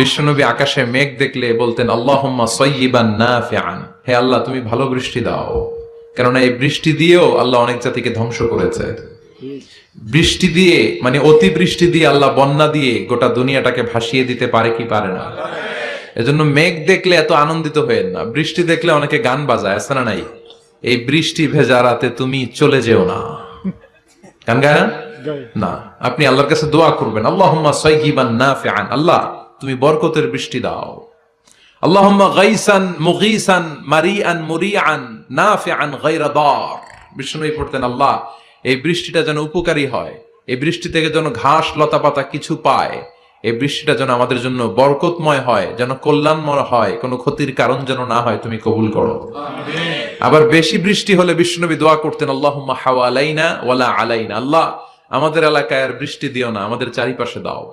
বিশ্বনবী আকাশে মেঘ দেখলে বলতেন আল্লাহুম্মা সাইয়্যিবান নাফিআন, হে আল্লাহ তুমি ভালো বৃষ্টি দাও। কেননা এই বৃষ্টি দিয়েও আল্লাহ অনেক জাতিকে ধ্বংস করেছে। বৃষ্টি দিয়ে মানে অতি বৃষ্টি দিয়ে আল্লাহ বন্যা দিয়ে গোটা দুনিয়াটাকে ভাসিয়ে দিতে পারে কি পারে না? এজন্য মেঘ দেখলে এত আনন্দিত হয়েন না। বৃষ্টি দেখলে অনেকে গান বাজায়, আছে না নাই? এই বৃষ্টি ভেজা রাতে তুমি চলে যেও না, গান গায় না? না, আপনি আল্লাহর কাছে দোয়া করবেন আল্লাহুম্মা সাইয়্যিবান নাফিআন, আল্লাহ তুমি বরকতের বৃষ্টি দাও। আল্লাহুম্মা গাইসান মুগীসান মারিআন মুরিআন নাফিআন গায়রা দার। বিষ্ণুই পড়তেন আল্লাহ এই বৃষ্টিটা যেন উপকারী হয়, এই বৃষ্টি থেকে যেন ঘাস লতা পাতা কিছু পায়, এই বৃষ্টিটা যেন আমাদের জন্য বরকতময় হয়, যেন কল্যাণময় হয়, কোনো ক্ষতির কারণ যেন না হয়, তুমি কবুল করো। আবার বেশি বৃষ্টি হলে বিষ্ণুনবী দোয়া করতেন আল্লাহুম্মা হাওয়ালাইনা ওয়ালা আলাইনা, আল্লাহ আমাদের এলাকায় আর বৃষ্টি দিও না, আমাদের চারিপাশে দাও।